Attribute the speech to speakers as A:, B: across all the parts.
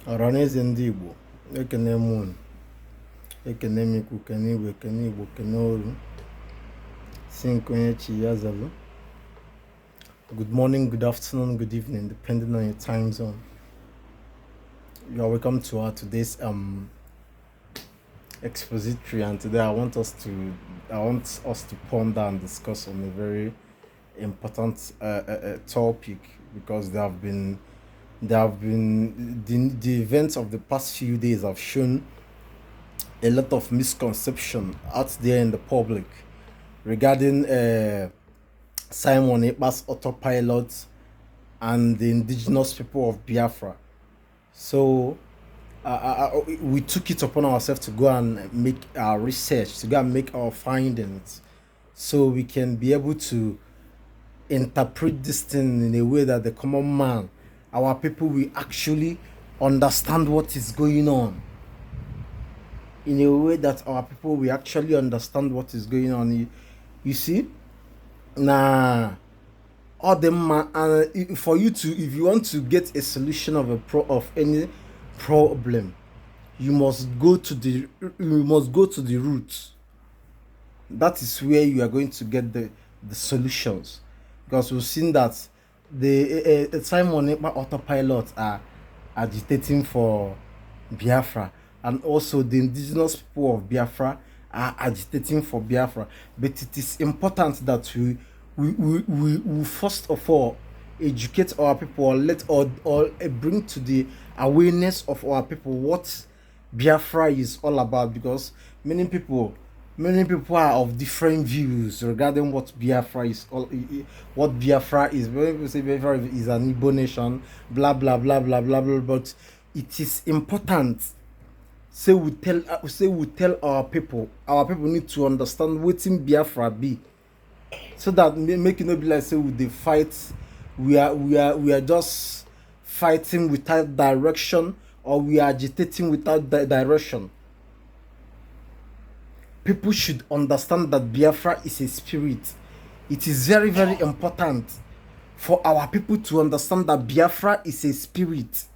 A: Ọraneze ndị Igbo, ekene m unu, ekene m ikwu, kene igwe, kene Igbo, kene olu, si nke onye chi ya zelu. Good morning, good afternoon, good evening, depending on your time zone. You are welcome to our today's expository, and today I want us to ponder and discuss on a very important topic, because the events of the past few days have shown a lot of misconception out there in the public regarding Simon Ekpa's Autopilot and the indigenous people of Biafra. So we took it upon ourselves to go and make our research, to go and make our findings, so we can be able to interpret this thing in a way that the common man, our people, will actually understand what is going on. In a way that our people will actually understand what is going on. You see? Nah. All them for you to, if you want to get a solution of any problem, you must go to the root. That is where you are going to get the solutions, because we've seen that the Simon Ekpa Autopilot are agitating for Biafra, and also the indigenous people of Biafra are agitating for Biafra. But it is important that we first of all educate our people, or bring to the awareness of our people what Biafra is all about, because many people are of different views regarding what Biafra is. What Biafra is. Many people say Biafra is an Igbo nation, blah blah blah blah blah blah. But it is important. We tell our people need to understand what in Biafra be, so that make it not be like say they fight. We are just fighting without direction, or we are agitating without direction. People should understand that Biafra is a spirit. It is very, very important for our people to understand that Biafra is a spirit.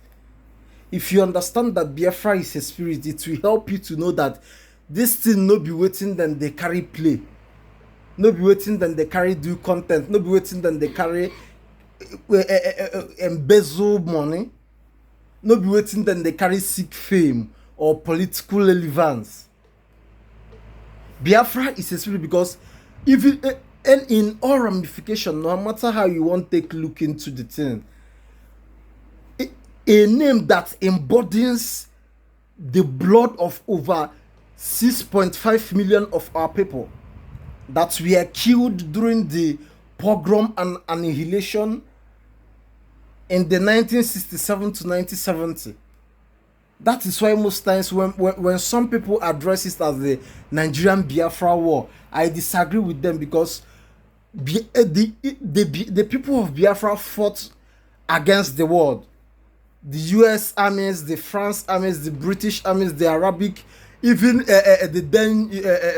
A: If you understand that Biafra is a spirit, it will help you to know that this thing no be waiting, then they carry play. No be waiting, then they carry do content. No be waiting, then they carry embezzle money. No be waiting, then they carry seek fame or political relevance. Biafra is a spirit, because even in all ramification, no matter how you want to take look into the thing, a name that embodies the blood of over 6.5 million of our people that were killed during the pogrom and annihilation in the 1967 to 1970. That is why most times when some people address it as the Nigerian Biafra war, I disagree with them, because the people of Biafra fought against the world. The US armies, the France armies, the British armies, the Arabic, even the then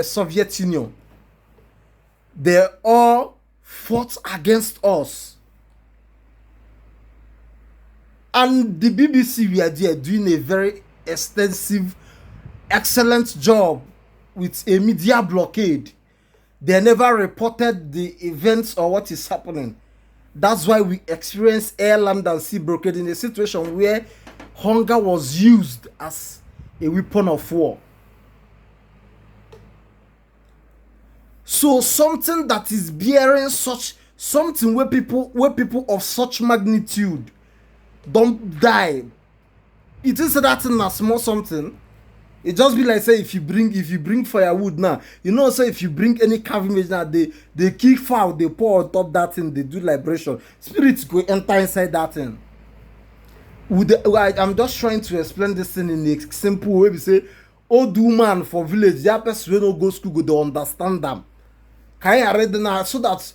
A: Soviet Union. They all fought against us. And the BBC were there doing a very extensive, excellent job with a media blockade. They never reported the events or what is happening. That's why we experience air, land, and sea blockade in a situation where hunger was used as a weapon of war. So something that is bearing something where people of such magnitude don't die. It is that thing a small something. It just be like say if you bring firewood now, you know, say if you bring any carving image now, they kill fire, they pour on top that thing, they do liberation. Spirits go enter inside that thing. I'm just trying to explain this thing in a simple way. We say old woman for village, that person wey no go school go dey understand them. Can you read now, so that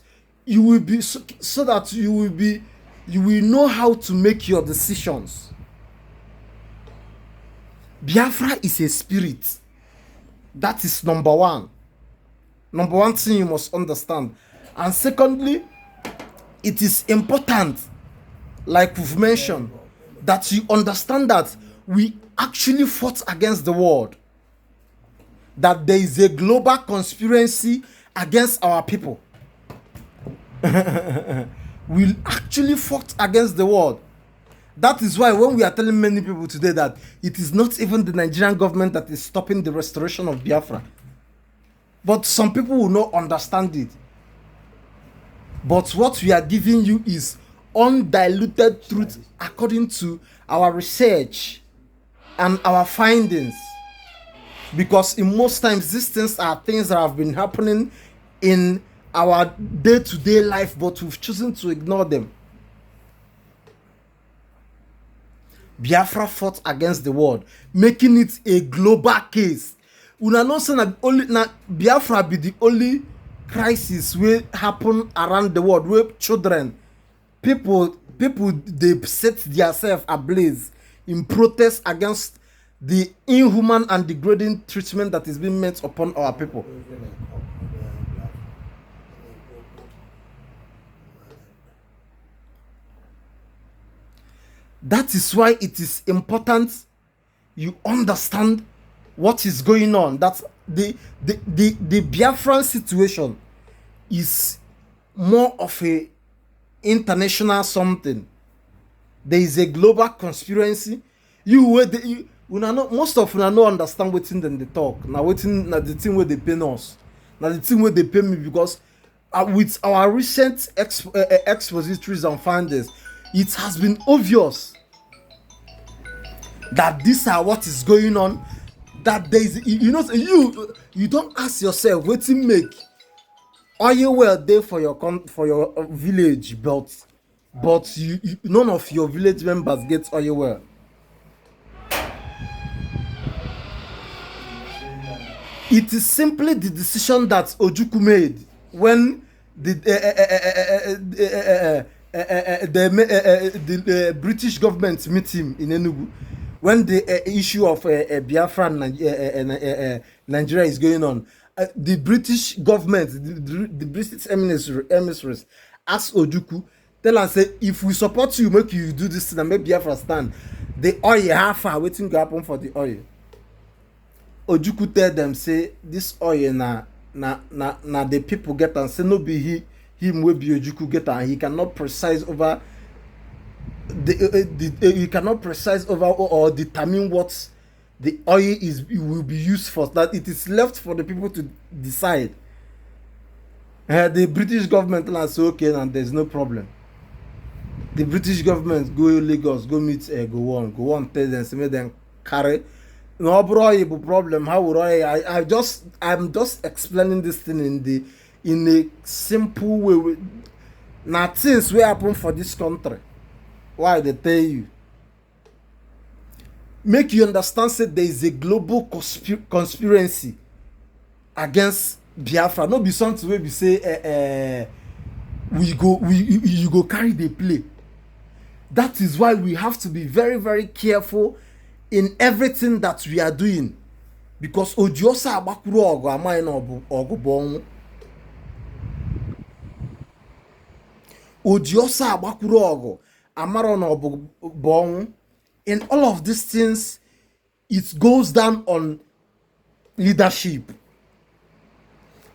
A: you will know how to make your decisions. Biafra is a spirit. That is number one. Number one thing you must understand. And secondly, it is important, like we've mentioned, that you understand that we actually fought against the world. That there is a global conspiracy against our people. We actually fought against the world. That is why when we are telling many people today that it is not even the Nigerian government that is stopping the restoration of Biafra. But some people will not understand it. But what we are giving you is undiluted truth according to our research and our findings. Because in most times, these things are things that have been happening in our day-to-day life, but we've chosen to ignore them. Biafra fought against the world, making it a global case. Una know say na only na Biafra be the only crisis wey happen around the world where children, people they set themselves ablaze in protest against the inhuman and degrading treatment that is being met upon our people. That is why it is important you understand what is going on. That the Biafran situation is more of a international something. There is a global conspiracy. Most of una no understand wetin dem dey talk. Na the thing wey dey pain us. Na the thing wey dey pain me because with our recent expositories and findings, it has been obvious that these are what is going on. That there is, you don't ask yourself wetin make oil well dey for your village, but you none of your village members get oil well. It is simply the decision that Ojukwu made when the British government meet him in Enugu, when the issue of Biafra and Nigeria is going on. The British government, the British emissaries asked Ojukwu, tell am say, if we support you, make you do this thing and make Biafra stand. The oil, how far wetin go happen for the oil? Ojukwu tell them say this oil na the people get and say no be him will be Ojukwu get and he cannot precise over he cannot precise over or determine what the oil will be used for. That it is left for the people to decide. The British government say okay, and there's no problem. The British government go Lagos, go meet go on tell them say make them carry. No bro, problem. How would I'm just explaining this thing in a simple way. Now things will happen for this country. Why they tell you? Make you understand that there is a global conspiracy against Biafra. No be something where we say you go carry the play. That is why we have to be very, very careful in everything that we are doing, because Odiosa Abakuru Ogo amai na Ogo Bongu. Odiosa Abakuru Ogo amaro na Ogo Bongu. In all of these things, it goes down on leadership.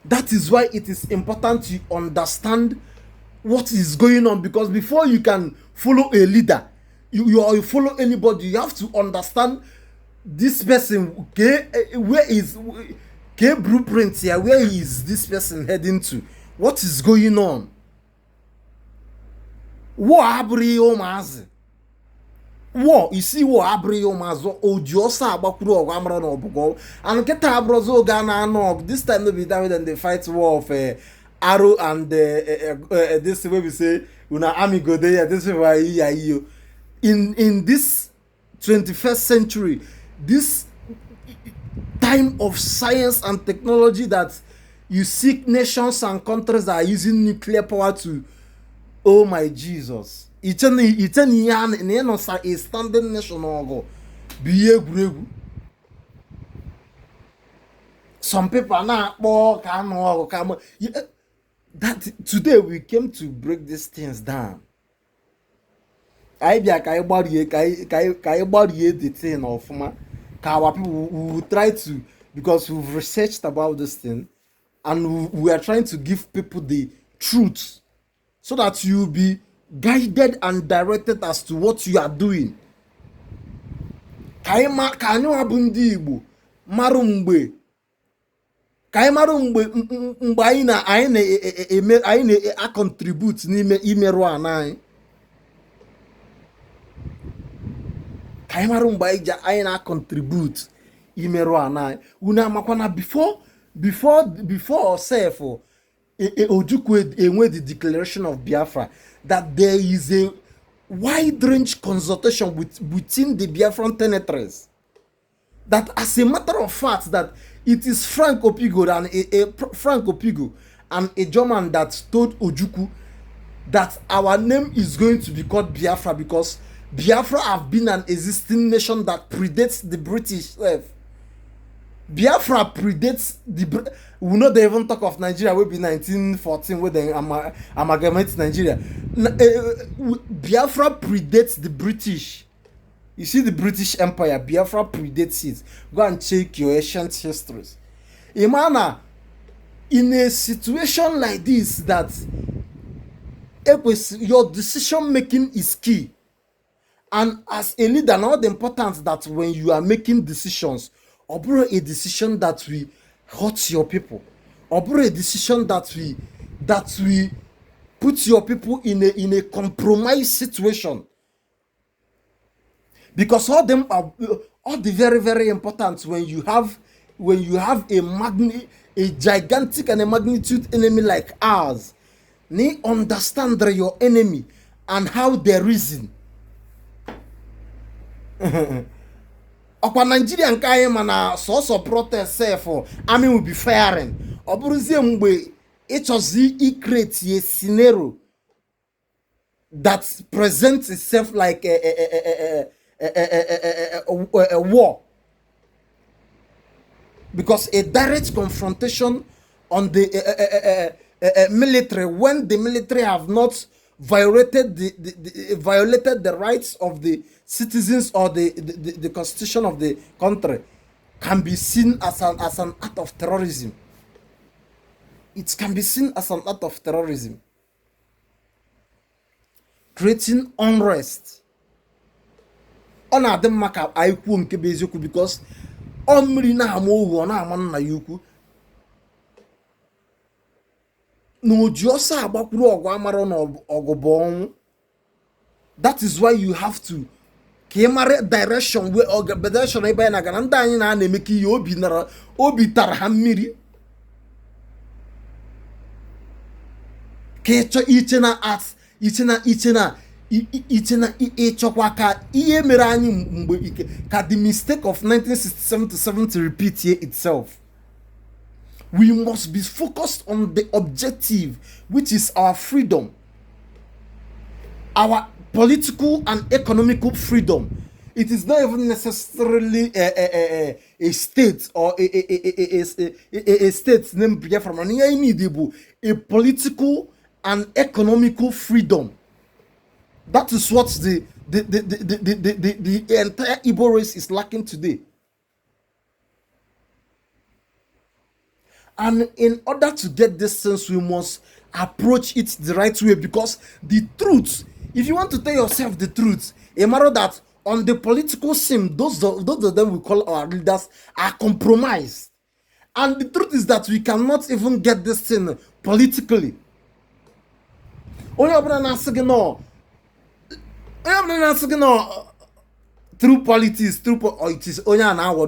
A: That is why it is important to understand what is going on, because before you can follow a leader, you follow anybody, you have to understand this person. Okay, where is blueprint here? Where is this person heading to? What is going on? You see what Abriyo Mazo Odiosa Abakuru or Amron or Bogo and Keta Brozo Ghana Nog. This time no be done than the fight war of Arrow and this way we say Una Amigo there. This is why you in this 21st century, this time of science and technology, that you see nations and countries that are using nuclear power to, oh my Jesus. It's a standing nation go be some people are not that today we came to break these things down. I be kai body the thing of ma. Our people we will try to, because we've researched about this thing, and we are trying to give people the truth so that you'll be guided and directed as to what you are doing. Ka anyị abụ ndị Igbo marụ mgbe anyị na contribute n'ime imerụ ana anyị. Ka anyị marụ mgbe anyị na contribute imerụ ana anyị. Unu amakwa na before self Ojukwu enwe the declaration of Biafra, that there is a wide range consultation within the Biafran territories. That as a matter of fact, that it is Frank Opigo and a German that told Ojukwu that our name is going to be called Biafra because Biafra have been an existing nation that predates the British. Biafra predates the. We know they even talk of Nigeria will be 1914 where they amalgamate Nigeria. Biafra predates the British. You see the British Empire, Biafra predates it. Go and check your ancient histories. Imana, in a situation like this, that your decision making is key. And as a leader, now the importance that when you are making decisions, or a decision that will hurt your people, or a decision that we put your people in a compromised situation, because all them are all the very, very important when you have a gigantic and a magnitude enemy like ours. They understand your enemy and how they reason. Okwa Nigeria nke anyị mana so protest self army will be firing. Oburuzie mgbe ịchọzi create a scenario that presents itself like a war, because a direct confrontation on the military, when the military have not violated the rights of the citizens or the constitution of the country, can be seen as an act of terrorism. It can be seen as an act of terrorism, creating unrest. On adem maka aikwu nke bụ eziokwu, because ọ mmiri na-ama ohu ọ na-ama nna ya ukwu na oji ọsọ agbakwuru ọgụ amara na ọgụ bụ ọnwụ. That is why you have to ka ị mara direction ebe anyị na-aga na ndị anyị na-eme ka ihe obi tara ha mmiri, ka ịchọ iche na ịchọkwa ka ihe mere anyị mgbe ike ka the mistake of 1967 to 70 repeat itself. We must be focused on the objective, which is our freedom, our political and economical freedom. It is not even necessarily a state or a state named Biafra. A political and economical freedom. That is what the entire Igbo race is lacking today. And in order to get this sense, we must approach it the right way, because the truth, if you want to tell yourself the truth, a matter that on the political scene, those of them we call our leaders are compromised. And the truth is that we cannot even get this thing politically. Through politics, it is only an hour.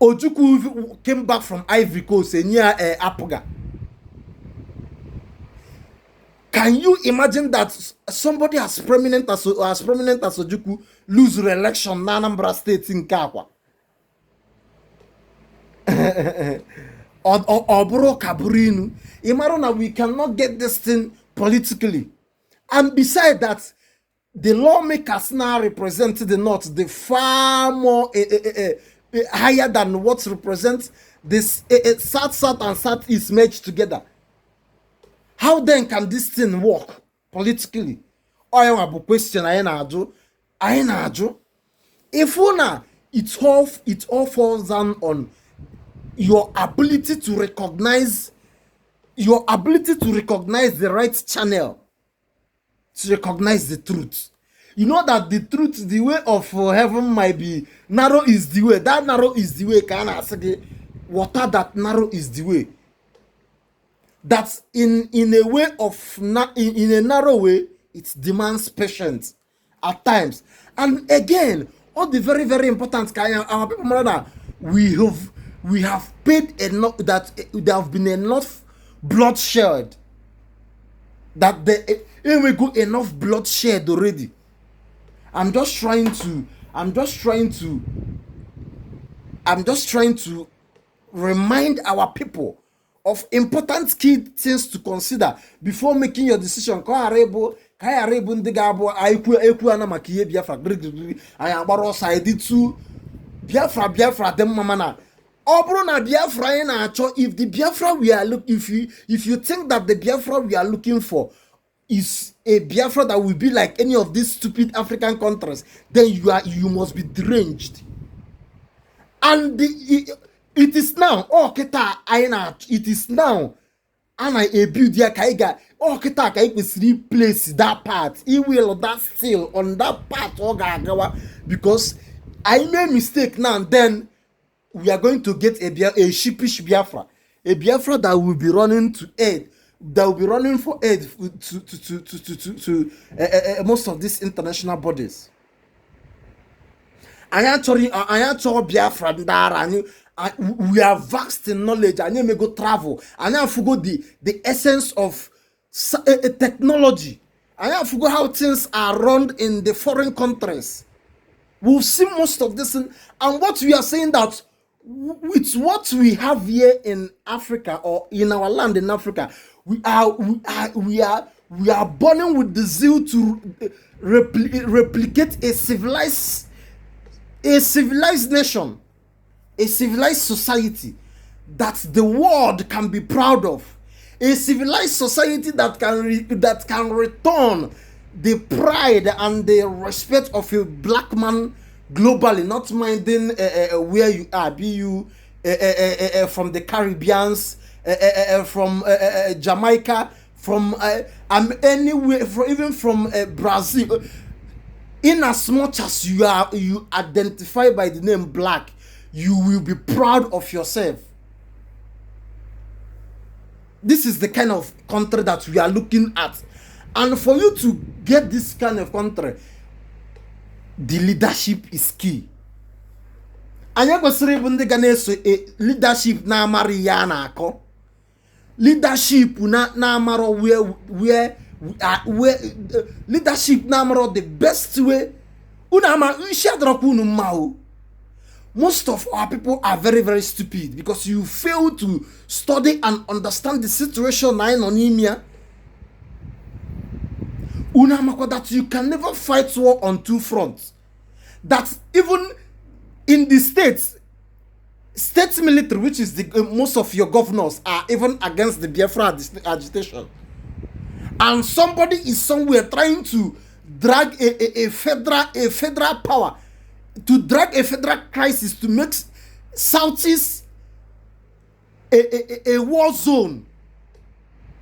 A: Ojukwu came back from Ivory Coast near Apoga. Can you imagine that somebody as prominent as Ojukwu lose re-election in Anambra State in Kakwa? Or Kaburinu. Imarona, we cannot get this thing politically. And beside that, the lawmakers now represent the North, the far more higher than what represents this South and Southeast merged together. How then can this thing work politically? I have a question I na-ajụ. If una it all falls down on your ability to recognize the right channel to recognize the truth. You know that the truth, the way of heaven might be narrow is the way. That narrow is the way. Can I say water that narrow is the way? That's in a way of in a narrow way, it demands patience at times. And again, all the very, very important our people brother, we have paid enough, that there have been enough bloodshed, that we go enough bloodshed already. I'm just trying to remind our people of important key things to consider before making your decision. Biafra them mamana. If the Biafra we are if you think that the Biafra we are looking for is a Biafra that will be like any of these stupid African countries, then you must be deranged. And it is now. It is now. And I build there kaiga. Kita kai place that part. He will that still on that part. Because I made mistake now. Then we are going to get a sheepish Biafra, a Biafra that will be running to aid. That will be running for aid to most of these international bodies. I actually Biafra we are vast in knowledge. I may go travel. I forgot the essence of technology. I forgot how things are run in the foreign countries. We've seen most of this, and what we are saying that with what we have here in Africa or in our land in Africa, we are burning with the zeal to replicate a civilized nation, a civilized society that the world can be proud of, a civilized society that can return the pride and the respect of a black man globally, not minding where you are, be you from the Caribbeans, from Jamaica, from anywhere, even from Brazil. In as much as you identify by the name black, you will be proud of yourself. This is the kind of country that we are looking at. And for you to get this kind of country, the leadership is key. Anya kwesịrị ịbụ ndị ga na-eso leadership na-amara ya na-akọ. Leadership na-amara where leadership na-amara the best way. Most of our people are very, very stupid because you fail to study and understand the situation that you can never fight war on two fronts. That even in the state military, which is most of your governors are even against the Biafra agitation, and somebody is somewhere trying to drag a federal power, to drag a federal crisis, to make Southeast a war zone,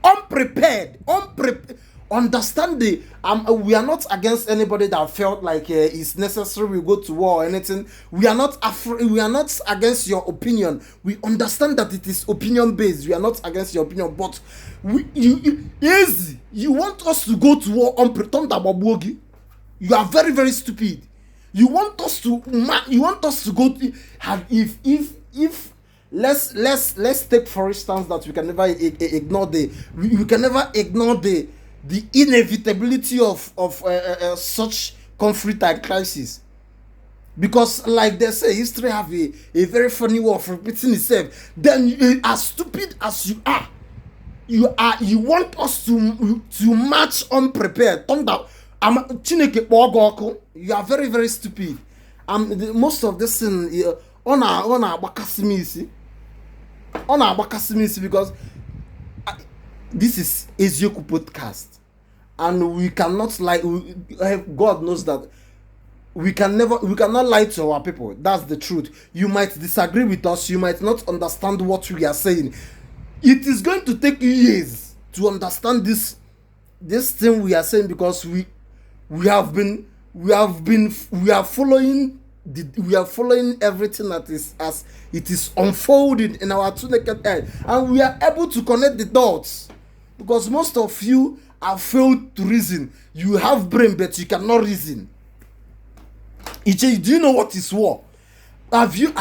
A: unprepared. Understand we are not against anybody that felt like it's necessary we go to war or anything. We are not against your opinion. We understand that it is opinion based. We are not against your opinion, but you want us to go to war on pretend that you are very, very stupid. You want us to go to if let's take for instance that we can never ignore the inevitability of such conflict and crisis, because like they say, history have a very funny way of repeating itself. Then as stupid as you want us to march unprepared. You are very, very stupid. Most of this thing on our because this is Ezioku podcast, and we cannot lie. God knows that we cannot lie to our people. That's the truth. You might disagree with us, you might not understand what we are saying. It is going to take years to understand this thing we are saying, because we are following everything that is as it is unfolding in our two naked eye, and we are able to connect the dots, because most of you have failed to reason. You have brain, but you cannot reason. Iche, do you know what is war? Have you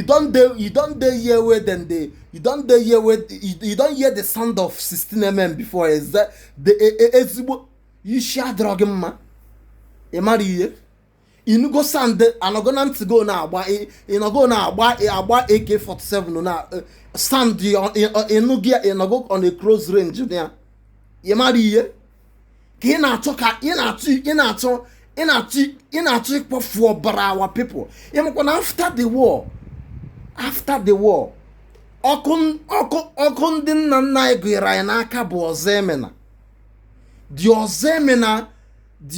A: don't hear where then they you don't hear where you don't hear the sound of 16 before? Is that the you share drug ma emari you go sound and go to go now agba AK-47 na stand you go on a close range there emari ke na achọ in a trick for our people. After the war, okun din na igwira na aka bụ ozemena. The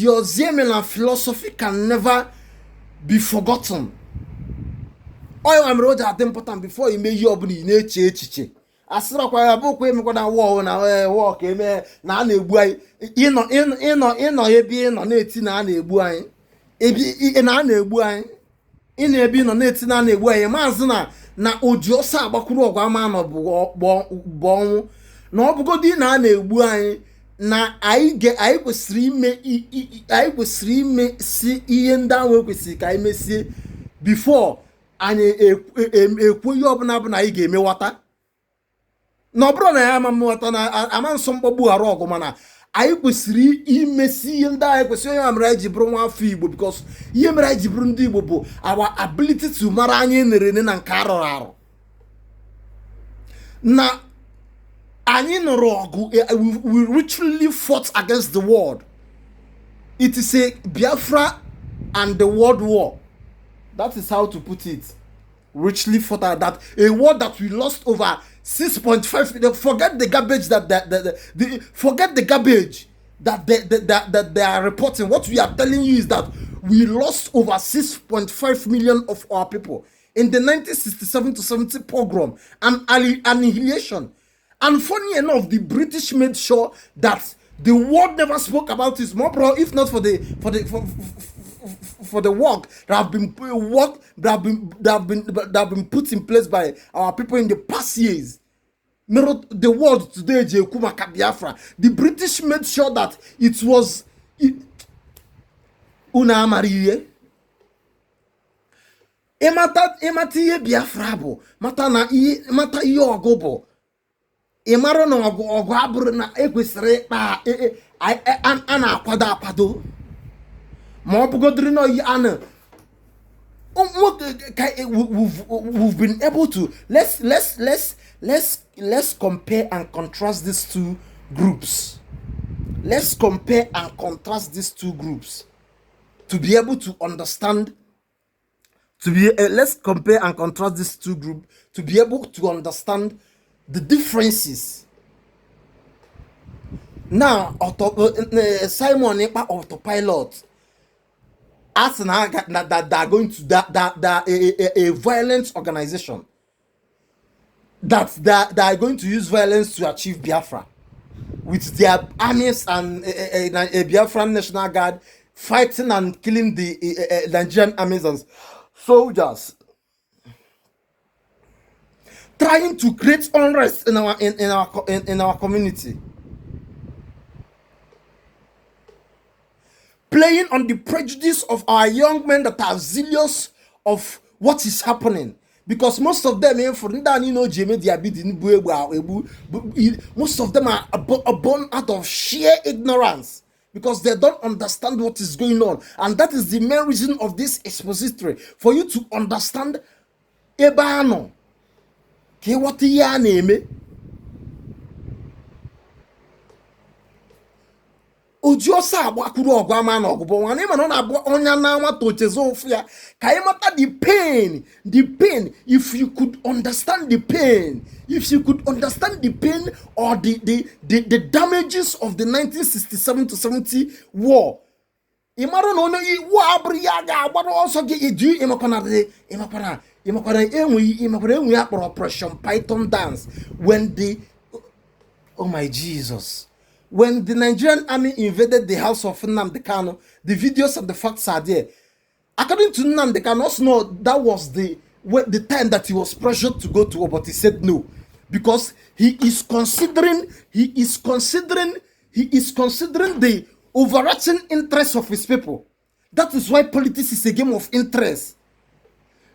A: ozemena philosophy can never be forgotten. Oil am road at important before you may you be na-eche echiche. Asịrị kwa ya bụ kwa emekwa na war na war ka eme na a na-egbu anyị ịnọ ebe ịnọ na-eti na a na-egbu anyị ebi na a na-egbu anyị ị na-ebi ịnọ na-eti na a na-egbu anyị maazị na oji ọsọ agbakwuru ọgụ ama nọ bụ ọnwụ na ọ bụgodị na a na-egbu anyị na anyị kwesịrị ime si ihe ndị ahụ kwesịrị ka anyị mesie before anyị ekwu ihe ọbụla bụ na anyị ga-emewata. Na ọ bụrụ na ya amamụwata na ama nsọ mkpọgbu ghara ọgụ, mana anyị kwesịrị imesi ihe ndị anyị kwesịrị. Onye mere anyị ji bụrụ nwa afọ Igbo, because ihe mere anyị ji bụrụ ndị Igbo bụ our ability to mara anyị nere na nke arụrụ arụ. Na anyị nụrụ ọgụ, we literally fought against the world. It is a Biafra and the World War. That is how to put it. Richly fought at that, a war that we lost over 6.5. Forget the garbage forget the garbage that they are reporting. What we are telling you is that we lost over 6.5 million of our people in the 1967 to 70 pogrom and annihilation. And funny enough, the British made sure that the world never spoke about this. More bro, if not for the work that have been put in place by our people in the past years. The world today, Biafra. The British made sure that it was una mariye. Emata Biafra bo. Mata ogobo. Emaro no ogo aburu na ekwesere pa ana akwado apado. Ma obugodiri no yi ana. We've been able to let's compare and contrast these two groups. Let's compare and contrast these two groups to be able to understand. Let's compare and contrast these two groups to be able to understand the differences. Now, Simon Ekpa Autopilot. As that they are going to that a violent organization that they are going to use violence to achieve Biafra with their armies and a Biafran National Guard fighting and killing the Nigerian armies and soldiers, trying to create unrest in our community. Playing on the prejudice of our young men that are zealous of what is happening, because most of them, most of them are born out of sheer ignorance, because they don't understand what is going on, and that is the main reason of this expository, for you to understand ebano ke what ya name. Ojiosa abakuru ogwama na ogbo wan e no na onya na nwa to chezo ofia kai mata the pain if you could understand the pain or the damages of the 1967 to 70 war imaro no wo abri ya ga agbaro also ge edu imakona enwe akporo operation python dance when the oh my Jesus. When the Nigerian army invaded the house of Nnamdi Kanu, the videos of the facts are there. According to Nnamdi Kanu, also know that was the time that he was pressured to go to war, but he said no. Because he is considering the overarching interest of his people. That is why politics is a game of interest.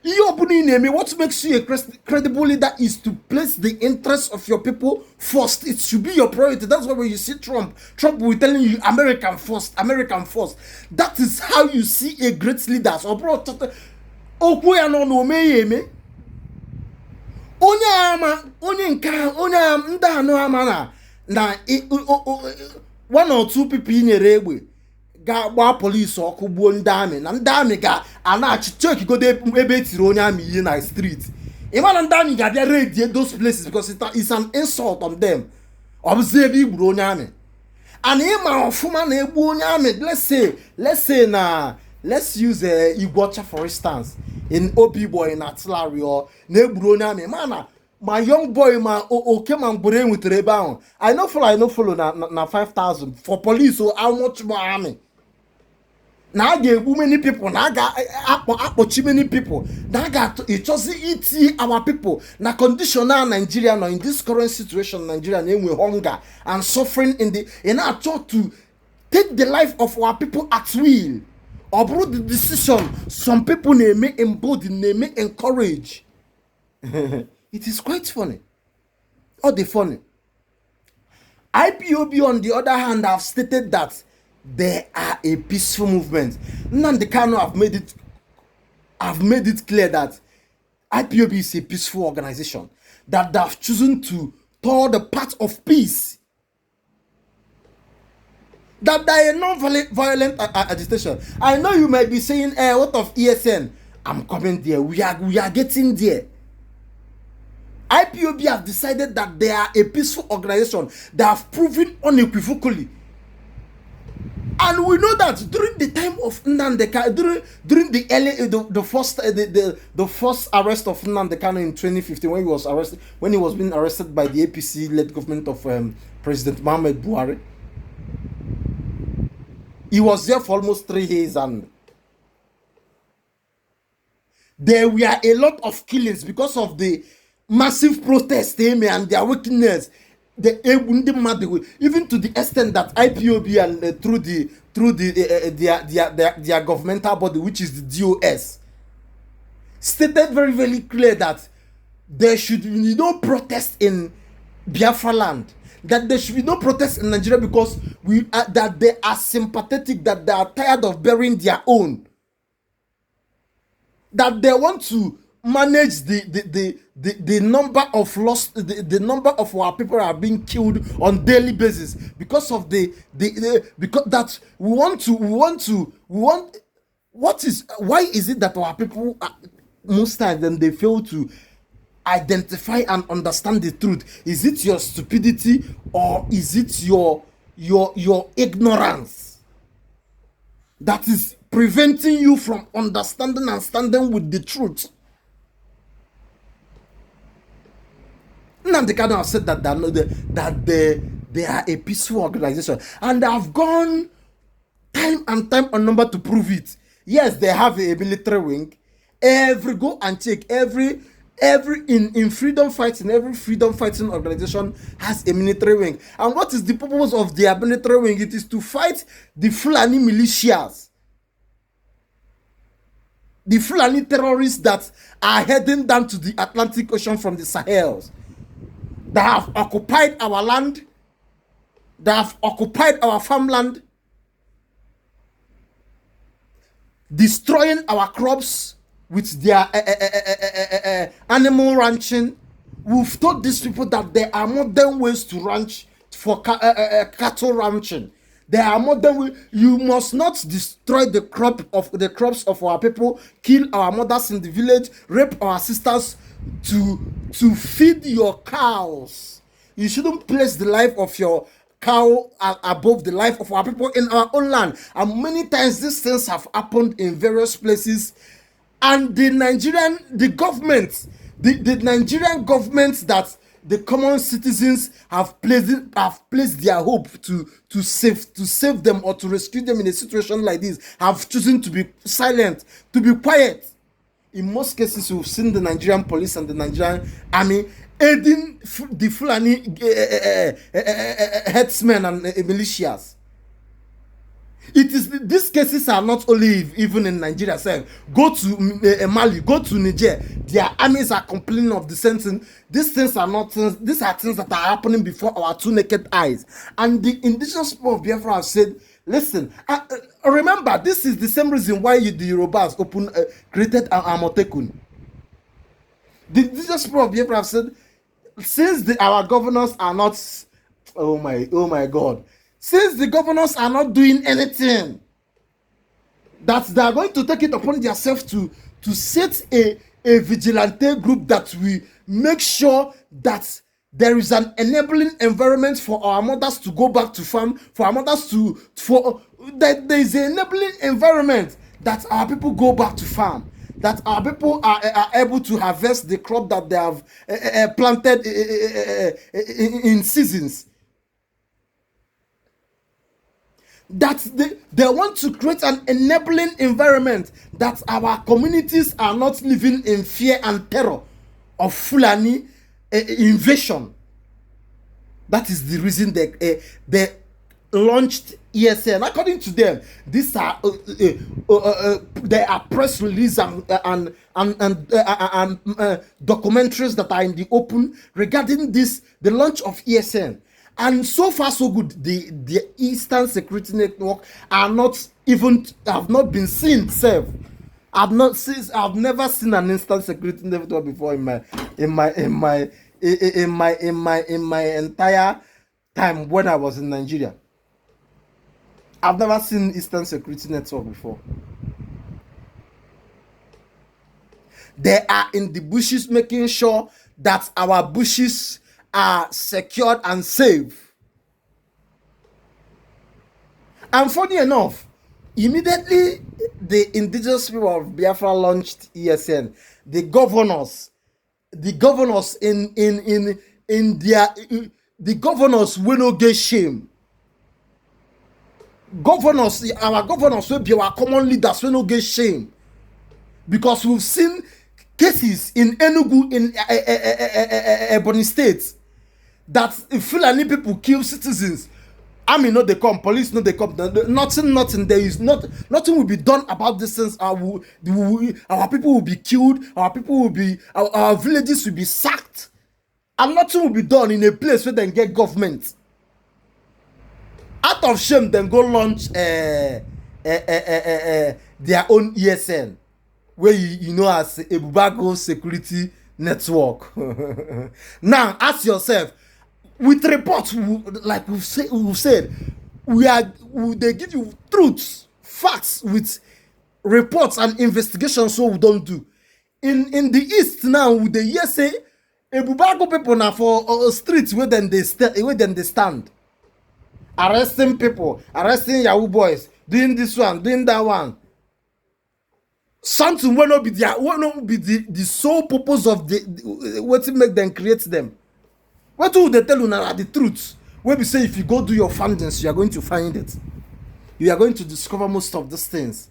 A: What makes you a credible leader is to place the interests of your people first. It should be your priority. That's why when you see Trump will be telling you American first. That is how you see a great leader. So bro, one or two people in a railway. Gba police ọkụ gbuo ndị amị na ndị amị ga anachi check go dey ebe tiri onye amị ihe na street ịma ndị amị ga bịa raid those places because it's an insult on them obviously ebe igburu onye amị and ịma ọfụma na egbu onye amị let's use Igbocha for instance in OB boy in artillery or na egburu onye amị mana my young boy ma okay man gburu enwetere ebe ahụ I no follow na 5,000 for police so how much more army na ga egbu many people na ga akpọchi many people na ga ichozi iti our people na condition na Nigeria no in this current situation Nigeria na enwe hunger and suffering in our talk to take the life of our people at will or bro the decision some people may embolden may encourage. It is quite funny. Or the funny. IPOB on the other hand have stated that they are a peaceful movement. Nnamdi Kanu have made it clear that IPOB is a peaceful organization, that they have chosen to tour the path of peace, that they are non-violent agitation. I know you might be saying, what of ESN? I'm coming there. We are getting there. IPOB have decided that they are a peaceful organization. They have proven unequivocally. And we know that during the time of Nnamdi Kanu, during the first arrest of Nnamdi Kanu in 2015, when he was being arrested by the APC-led government of President Muhammad Buhari, he was there for almost 3 years, and there were a lot of killings because of the massive protests and their wickedness. Even to the extent that IPOB and through their governmental body, which is the DOS, stated very, very clear that there should be no protest in Biafra land, that there should be no protest in Nigeria because that they are sympathetic, that they are tired of burying their own, that they want to manage the number of the number of our people are being killed on daily basis because of because that we want why is it that our people most times then they fail to identify and understand the truth? Is it your stupidity or is it your ignorance that is preventing you from understanding and standing with the truth? Nnamdi Kanu have said that they are a peaceful organization, and they have gone time and time on number to prove it. Yes, they have a military wing. Go and check every in freedom fighting, every freedom fighting organization has a military wing. And what is the purpose of their military wing? It is to fight the Fulani militias, the Fulani terrorists that are heading down to the Atlantic Ocean from the Sahels. They have occupied our land. They have occupied our farmland, destroying our crops with their animal ranching. We've told these people that there are modern ways to ranch for cattle ranching, There are more than you must not destroy the crops of our people, kill our mothers in the village, rape our sisters to feed your cows. You shouldn't place the life of your cow above the life of our people in our own land. And many times these things have happened in various places, and the Nigerian government that the common citizens have placed their hope to save them or to rescue them in a situation like this have chosen to be silent, to be quiet. In most cases, we've seen the Nigerian police and the Nigerian army aiding the Fulani headsmen and militias. These cases are not only even in Nigeria. Go to Mali, go to Niger. Their armies are complaining of the same thing. These things are not things. These are things that are happening before our two naked eyes. And the indigenous people of Biafra have said, "Listen, remember, this is the same reason why the Yorubas created Amotekun." The indigenous people of Biafra have said, since our governors are not, oh my God. Since the governors are not doing anything, that they are going to take it upon themselves to set a vigilante group that will make sure that there is an enabling environment for our mothers to go back to farm, for our mothers that there is an enabling environment that our people go back to farm, that our people are able to harvest the crop that they have planted in seasons. That they want to create an enabling environment that our communities are not living in fear and terror of Fulani invasion. That is the reason they launched ESN. According to them, these are there are press releases and documentaries that are in the open regarding the launch of ESN. And so far so good. The Eastern Security Network have not been seen itself. I've never seen an Eastern Security Network before in my entire time when I was in Nigeria. I've never seen Eastern Security Network before. They are in the bushes making sure that our bushes are secured and safe. And funny enough, immediately the indigenous people of Biafra launched ESN. The governors will not get shame. Our governors will be our common leaders will not get shame, because we've seen cases in Enugu, in Ebonyi State, that Fulani people kill citizens. Army no they come, police no they come. Nothing. There is nothing will be done about this things. Our people will be killed. Our villages will be sacked, and nothing will be done in a place where they get government. Out of shame, then go launch their own ESN, where you know as a Bubago security network. Now ask yourself, with reports like we've said, they give you truths, facts with reports and investigations, so we don't do. In the East now, with the ESA, a Bubago people now for streets where then they stand. Arresting people, arresting Yahoo boys, doing this one, doing that one. Something will not be the sole purpose of what to make them create them. What do they tell you now are the truth? Where we say if you go do your findings, you are going to find it. You are going to discover most of these things.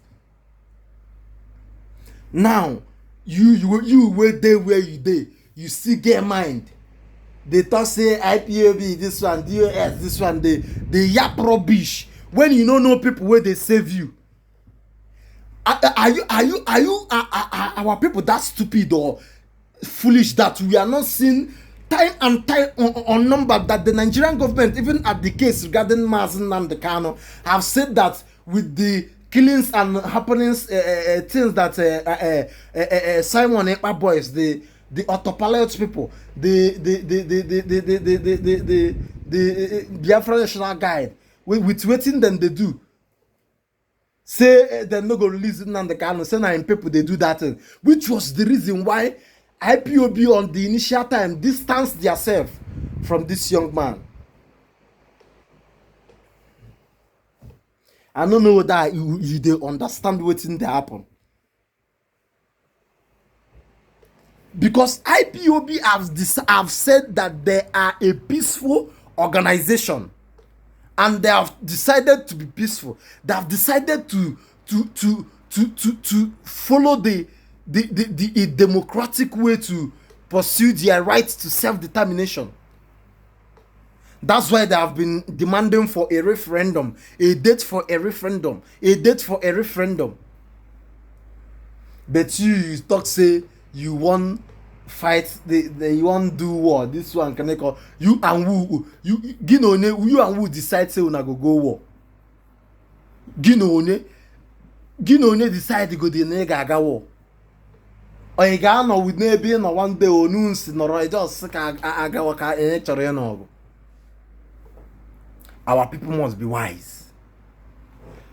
A: Now, you were there where you did. You still get mind. They talk say IPOB, this one, DOS, this one, they yap rubbish. When you don't know people where they save you. Are our people that stupid or foolish that we are not seeing time and time on number that the Nigerian government, even at the case regarding Mazen and the Kano, have said that with the killings and happenings, things that Simon Ekpa boys, the Autopilot people, the Biafra National Guide, with waiting them they do. Say they're not going to release Nnamdi Kanu. Say now in people they do that thing, which was the reason why IPOB on the initial time distanced themselves from this young man. I don't know that you they understand what's in the happen. Because IPOB have said that they are a peaceful organization. And they have decided to be peaceful. They have decided to follow the democratic way to pursue their right to self-determination. That's why they have been demanding for a referendum, a date for a referendum, a date for a referendum. But you talk say you want fight, you want do war. This one can they call you and who you and who decide say una go war. Ginone decide to go the nega war. Or you ga no with no be no one day or noon no just aga waka chore no. Our people must be wise.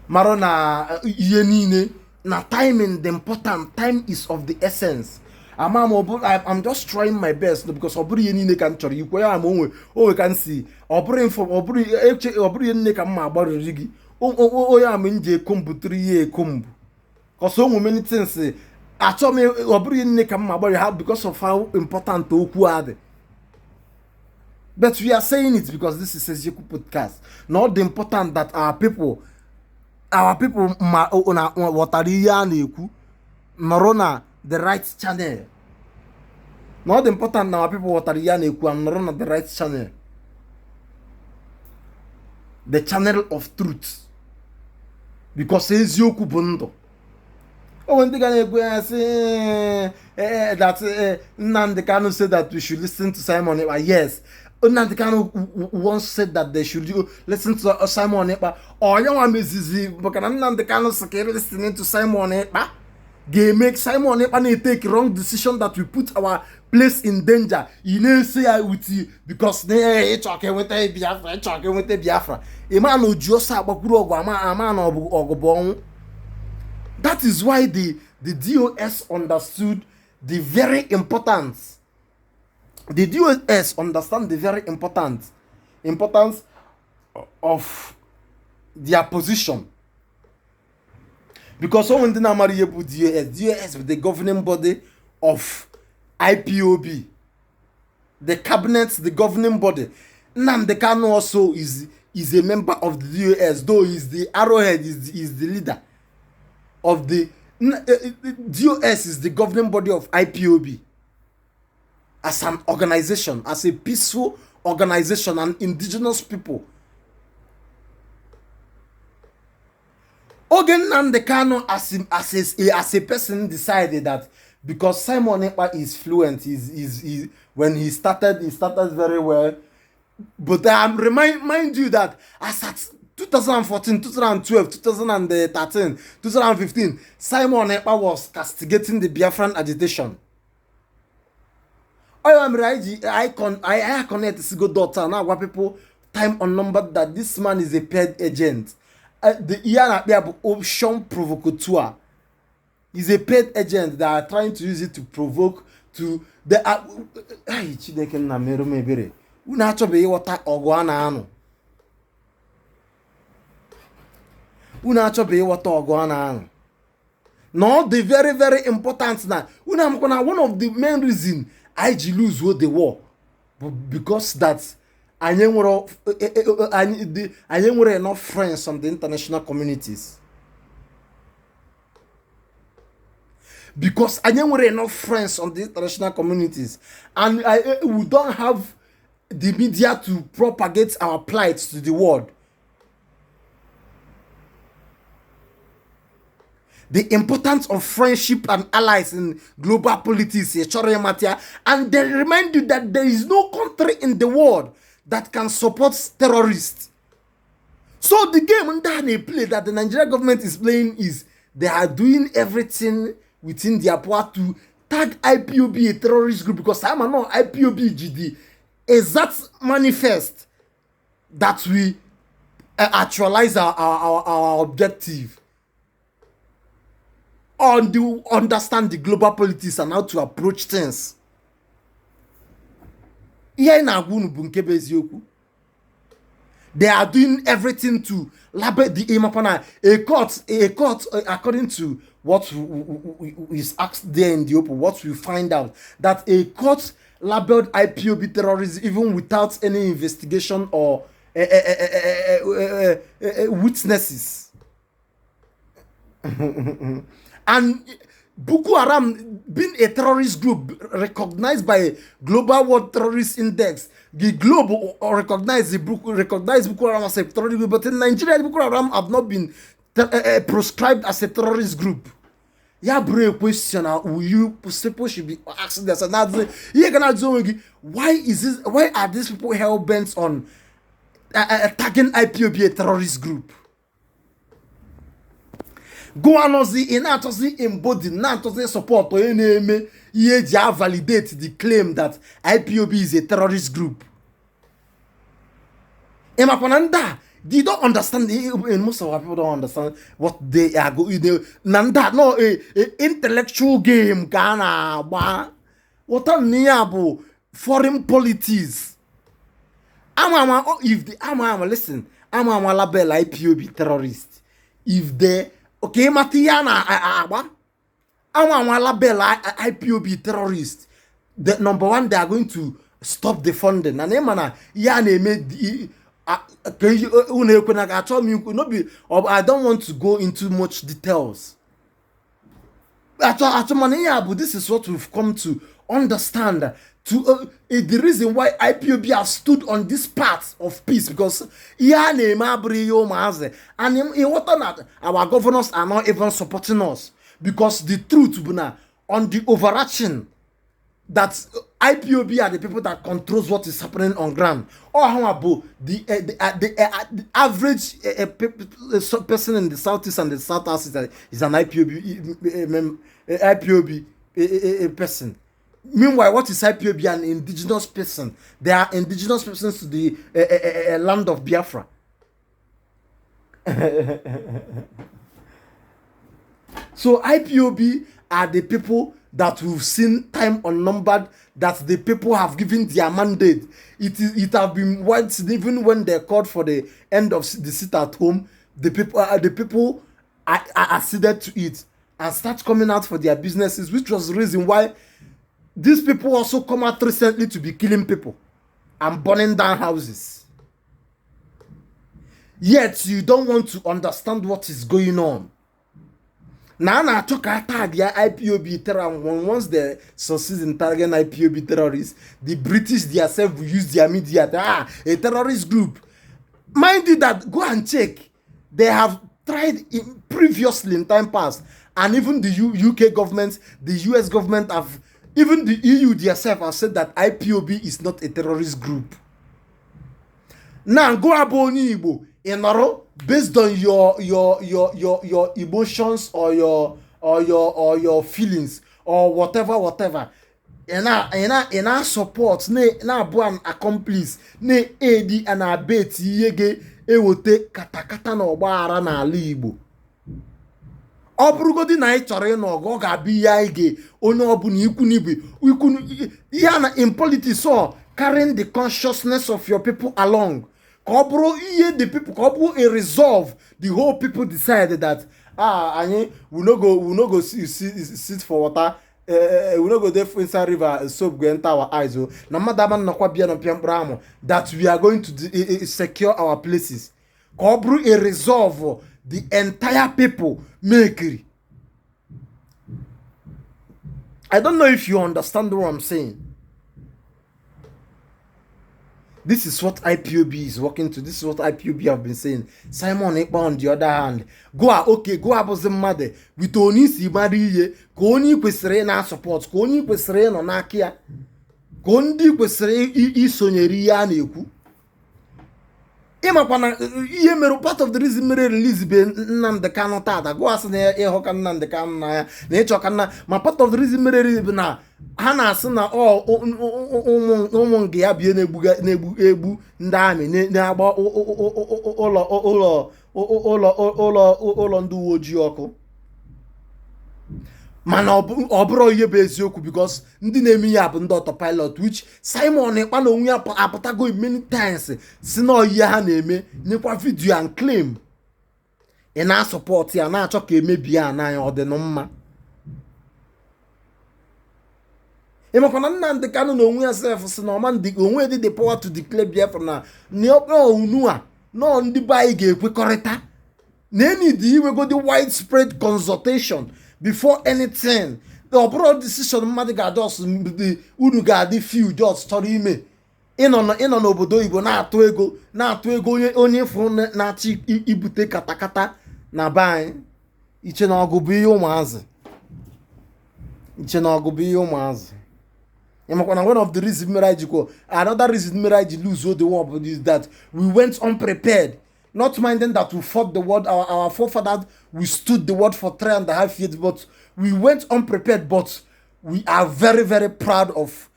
A: Marona yenine na timing the important. Time is of the essence. I'm just trying my best because oburi yenine can chori you am onwe we can see oburi from oburi yenine can ma agbaru rigi o ya am nje kombu 3 year kombu cause so many things acho me oburi yenine can ma agbaru because of how important okwu ade. But we are saying it because this is a Zeku podcast. Not the important that our people Marona the right channel. Not the important that our people Marona the right channel. The channel of truth. Because it's Zeku Bundo. Oh, when they can say that Nnamdi Kanu said that we should listen to Simon Ekpa. Yes. Nnamdi Kanu once said that they should listen to Simon Ekpa. Or you want me to but Nnamdi Kanu listening to Simon Ekpa? They make Simon Ekpa take wrong decision that we put our place in danger. You know, say I with you because they talking with the Biafra, talking with the Biafra. A man who just a man of that is why the DOS understood the very importance. The DOS understand the very importance of their position. Because when the DOS with the governing body of IPOB, the cabinet, the governing body. Nnamdi Kanu also is a member of the DOS, though he's the arrowhead, is the leader of the DOS is the governing body of IPOB as an organization, as a peaceful organization, and indigenous people. Nnamdi Kanu as a person decided that because Simon Ekpa is fluent, is when he started very well. But I remind you that as at 2014, 2012, 2013, 2015, Simon Ekpa was castigating the Biafran agitation. I connect to go daughter now where people time on number that this man is a paid agent. The IPOB option provocateur is a paid agent that are trying to use it to provoke to the Chineke na meru mebere. Una achobe iwota ogwana anu. Una achobe iwota ogwana anu. No, the very, very important now. One of the main reason IG lose the war because that I were enough friends from the international communities. Because I were enough friends on the international communities, and we don't have the media to propagate our plight to the world. The importance of friendship and allies in global politics, and they remind you that there is no country in the world that can support terrorists. So the game that they play, that the Nigerian government is playing, is they are doing everything within their power to tag IPOB a terrorist group, because I'm not IPOB GD. Exact manifest that we actualize our objective, understand the global politics and how to approach things. They are doing everything to label the aim upon a court, according to what is asked there in the open, what we find out, that a court labeled IPOB terrorism even without any investigation or witnesses. And Boko Haram being a terrorist group recognized by Global World Terrorist Index, the globe recognized Boko Haram as a terrorist group, but in Nigeria, Boko Haram have not been proscribed as a terrorist group. Yeah, bro, question people should be asking themselves, why are these people hell bent on attacking IPOB, a terrorist group? Go on, see in embody, not support or any validate the claim that IPOB is a terrorist group. They don't understand. Most of our people don't understand what they are going. Nanda, no, intellectual game. Ghana, what a niabo foreign politics. If the listen, I'm label IPOB terrorist. If they okay, Matiana, label IPOB terrorist. The number one, they are going to stop the funding. And I don't want to go into much details. This is what we've come to understand. The reason why IPOB has stood on this path of peace, because and our governors are not even supporting us, because the truth on the overarching that IPOB are the people that controls what is happening on ground. Or how about the average person in the southeast and the southwest is an IPOB person. Meanwhile, what is IPOB? An indigenous person. They are indigenous persons to the land of Biafra. So IPOB are the people that we've seen time unnumbered, that the people have given their mandate. It have been once, even when they called for the end of the sit at home, the people acceded to it and start coming out for their businesses, which was the reason why these people also come out recently to be killing people and burning down houses. Yet you don't want to understand what is going on. Now I talk about the IPOB terror. Once they succeed in targeting IPOB terrorists, the British themselves will use their media. A terrorist group. Mind you that, go and check. They have tried previously in time past, and even the UK government, the US government have, even the EU themselves have said that IPOB is not a terrorist group. Now go aboni Igbo. Based on your emotions or your feelings or whatever, and I support na an accomplice na edi and abet yege ewote katakata na ogbara na ala Igbo. Obrugodi na ichore no go ga bi ya ige onye obuna ikwu in politics, so carrying the consciousness of your people along. The people a resolve. The whole people decided that we no go sit for water. We no go there inside river soap go enter our eyes. That we are going to secure our places. A resolve the entire people make. I don't know if you understand what I'm saying. This is what IPOB is working to. This is what IPOB have been saying. Simon Ekpa on the other hand, go aboze mmadụ with only si mmadụ ihe ka onye kwesịrị na support, ka onye kwesịrị nọ n'aka ya, ka onye kwesịrị isonyere ihe a na-ekwu. ịmakwana ihe mere part of the reason mere release be Nnamdi Kanu tata gụ asị na ịhụ ka Nnamdi Kanu na ya na ịchọ ka nna ma part of the reason mere release bụ na ha na-asị na ụmụ nke ya bie na-egbu ndị amị na-agba ụlọ ndị uwe ojii ọkụ mana ọ bụrụ ihe bụ eziokwu because ndị na-eme ya bụ ndị Autopilot which Simon Ekpa na onwe ya apụtago many times si na ihe ha na-eme nyekwa video and claim ị na-asọpọt ya na-achọ ka emebie ya n'anya ọ dị mma ịmakwana Nnamdi Kanu na onwe ya sef si na onwe dị the power to declare Biafra na unu a nọ ndị be anyị ga-ekwekọrịta na enidi iwegodi widespread consultation before anything the overall decision mmadụ ga-adọs unu ga-adị few just chọrọ ime ịnọ n'obodo Igbo na-atụ ego onye fụrụ na-achị ibute katakata na be anyị iche na ọgụ bụ ihe ụmụazị ịmakwana one of the reasons mere anyị jikwa another reason mere anyị ji lose the war is that we went unprepared. Not minding that we fought the war, our forefathers, we stood the war for 3.5 years, but we went unprepared, but we are very, very proud of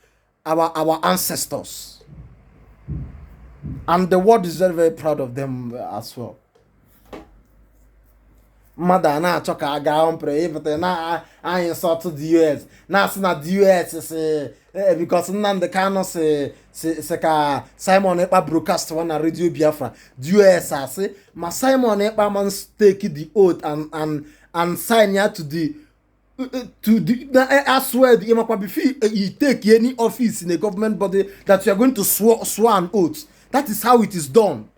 A: our ancestors. And the world is very, very proud of them as well. Mother na achọ ka aga unprepared na anyị insult the US. Na asị na the US is because Nnamdi Kanu se ka Simon Ekpa broadcast one na Radio Biafra. The US asị ma Simon Ekpa man take the oath and sign ya to the I swear before you take any office in a government body that you are going to swear an oath. That is how it is done.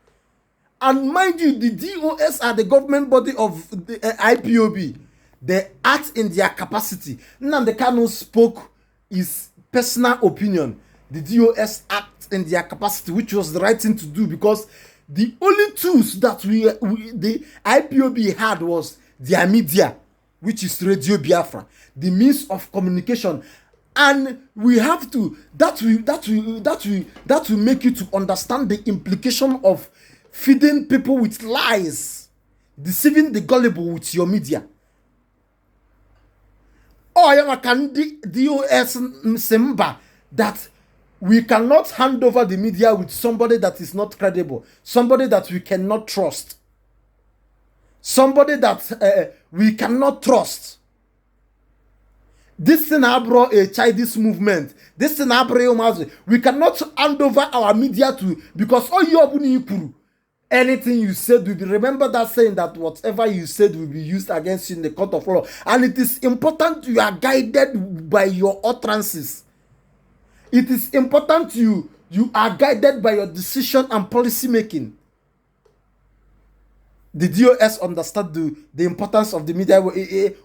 A: And mind you, the DOS are the government body of the IPOB. They act in their capacity. Nnamdi Kanu spoke his personal opinion. The DOS act in their capacity, which was the right thing to do because the only tools that the IPOB had was their media, which is Radio Biafra, the means of communication. And we have to that will make you to understand the implication of feeding people with lies, deceiving the gullible with your media. Oh, yeah, can DOS Simba that we cannot hand over the media with somebody that is not credible, somebody that we cannot trust, somebody that we cannot trust. This thing brought a Chinese movement. This thing brought we cannot hand over our media to because all you anything you said will be, remember that saying that whatever you said will be used against you in the court of law. And it is important you are guided by your utterances. It is important you are guided by your decision and policy making. The DOS understand the importance of the media.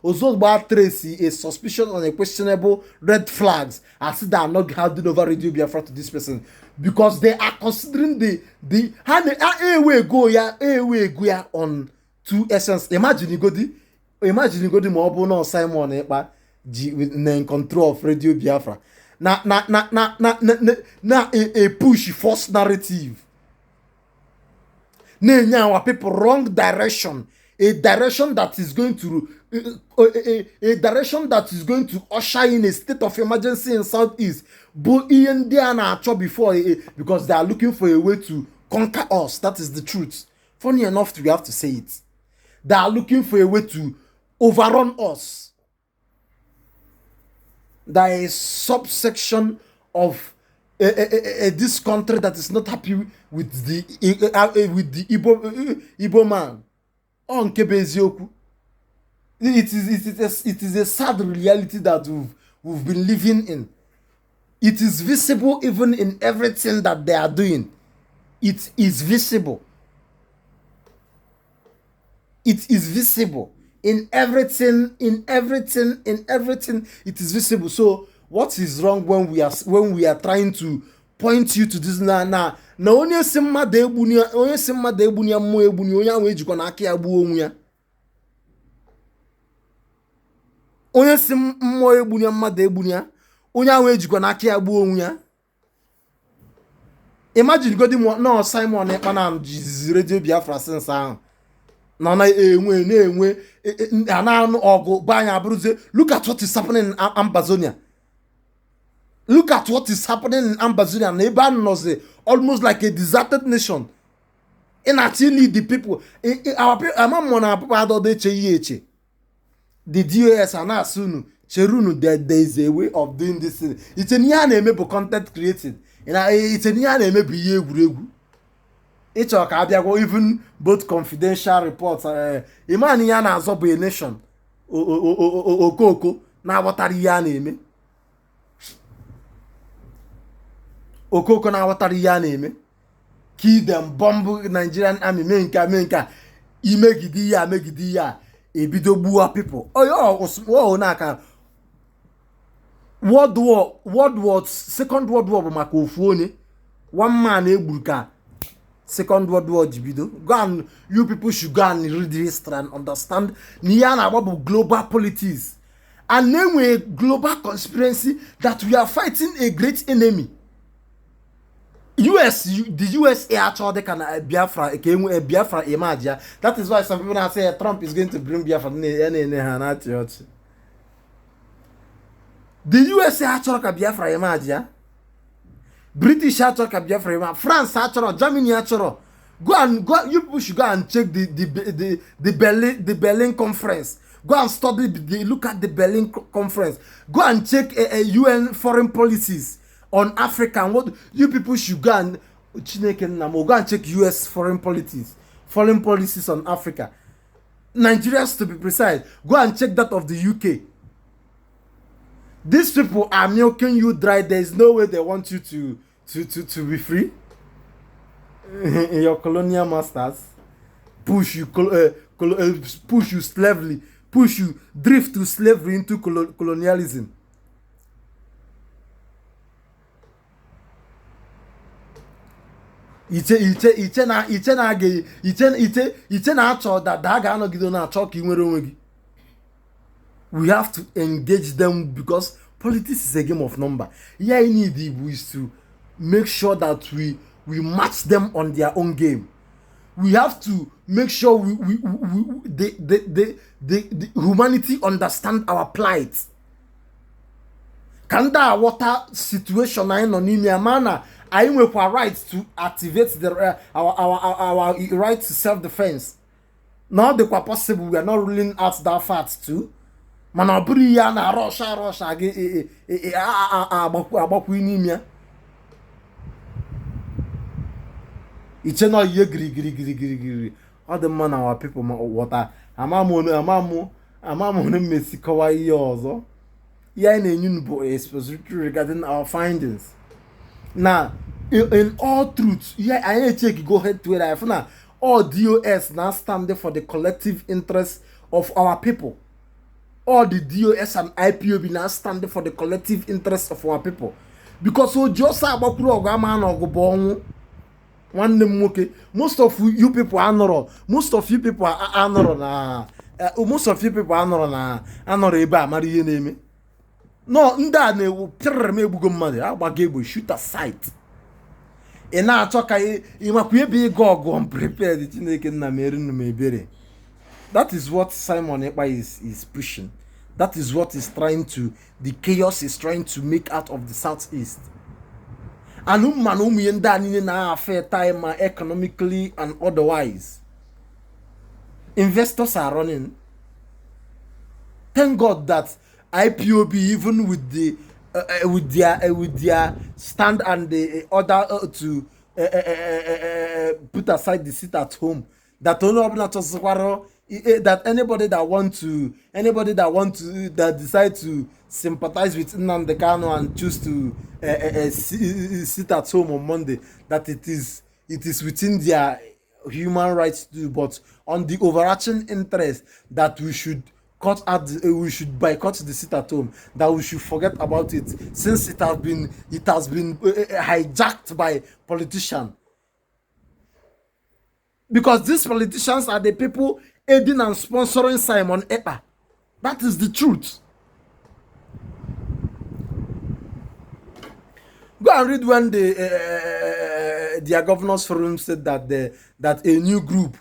A: Also, a suspicion on a questionable red flags. I said that I'm not handing over Radio Biafra to this person because they are considering the way go on two essence. Imagine you go the mobile no Simon Ekpa in control of Radio Biafra. Now a push false narrative. Now people wrong direction, a direction that is going to a direction that is going to usher in a state of emergency in Southeast. But in there before because they are looking for a way to conquer us. That is the truth. Funny enough, we have to say it. They are looking for a way to overrun us. There is subsection of this country that is not happy with the Igbo man. On Kebezioku. It is a sad reality that we've been living in. It is visible even in everything that they are doing. It is visible. It is visible in everything. It is visible. So what is wrong when we are trying to point you to this na onye simma de egbunia mmụọ egbuni onye ahụ ejikwa na aka ya gbuo onwe ya. Onye si mmụọ egbunia mmadụ egbunia onye ahụ ejikwa na aka ya gbuo onwe ya. Imagine go no Simon Ekpa na Radio Biafra since no na enwe ana ogu banya bruze. Look at what is happening in Ambazonia. Look at what is happening in Ambazonia. Neighbor knows almost like a deserted nation. And actually the people our people the DOS are not soon. Cherunu, there is a way of doing this thing. It's a near name content created. And it's a near name be it's a even both confidential reports. Iman yana azobo a nation. Okoko. Now what are ya name? Okoko na what are ya name? Kill them, bomb Nigerian army, menka. Imegidiya. Ebido bua people. Oh naka. World War, Second World War makofuone. One man ebuka. Second World War jibido. Go and you people should go and read history and understand Niyana about global politics. And then we global conspiracy that we are fighting a great enemy. The US actually they can Biafra imagine. That is why some people now say Trump is going to bring Biafra. The US actually can Biafra imagine. British actually can Biafra imagine. France actually, Germany actually. Go. You people should go and check the Berlin conference. Go and look at the Berlin conference. Go and check UN foreign policies on Africa, and what you people should go and check US foreign policies on Africa. Nigeria, to be precise. Go and check that of the UK. These people are milking you dry. There is no way they want you to be free. Your colonial masters push you slavery, push you drift to slavery into colonialism. Iche na achọ that ga anọgide na achọ ka inwere onwe gị. We have to engage them because politics is a game of number. Yeah, you need is to make sure that we match them on their own game. We have to make sure the humanity understand our plight. Kanda water situation na no nimi amana I have a right to activate our right to self-defense. Now they are possible. We are not ruling out that fact too. Manabria na Russia abakuinimia. It's not giri. All the man our people water. Amamu mesi kawaii ozo. Yeah, is regarding our findings. Now, in all truth, yeah, I check go ahead to it. Now, all DOS now standing for the collective interest of our people. All the DOS and IPOB now standing for the collective interest of our people. Because so just about most of you people are not. Most of you people are not. Most of you people are not. Eba Marie name. No, nda na pere ebugo mmadu agbaga egbo shoot aside. E na achoka imakwa ebe ego ogu unprepared Chineke nna mere nu mebere. That is what Simon Ekpa is pushing. That is what is trying to the chaos is trying to make out of the southeast. And nda ni na affair time economically and otherwise. Investors are running. Thank God that IPOB, even with their stand and the order to put aside the seat at home, that that anybody that decide to sympathize with Nnamdi Kanu and choose to sit at home on Monday, that it is within their human rights to do, but on the overarching interest that we should we should boycott the sit at home, that we should forget about it since it has been hijacked by politicians. Because these politicians are the people aiding and sponsoring Simon Ekpa. That is the truth. Go and read when their governors forum said that a new group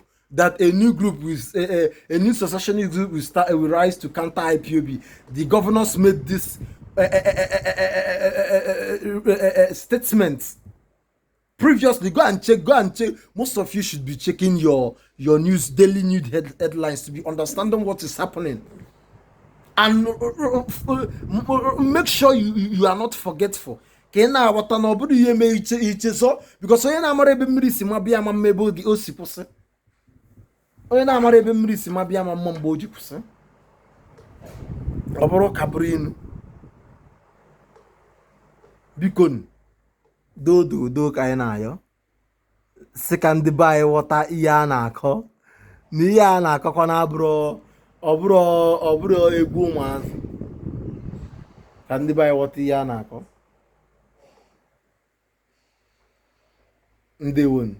A: with a new secessionist group will rise to counter IPOB. The governors made this statement previously. Go and check. Most of you should be checking your news, daily news headlines to be understanding what is happening, and make sure you are not forgetful. Kena wata na obodo ihe me iche so, because onye na-amara ebe mmiri si mabia ma mmebe oge o si kwụsị. Onye na-amara ebe mmiri si mabia ma mgbe o ji kwụsị. Ọ bụrụ kaburu inu. Bikonu do ka anyị na-ayọ sị ka ndị be anyị ghọta ihe a na-akọ na ihe a na-akọkọ na ọ bụrụ egwu ụmụazị, ka ndị be anyị ghọta ihe a na-akọ. Ndewonu.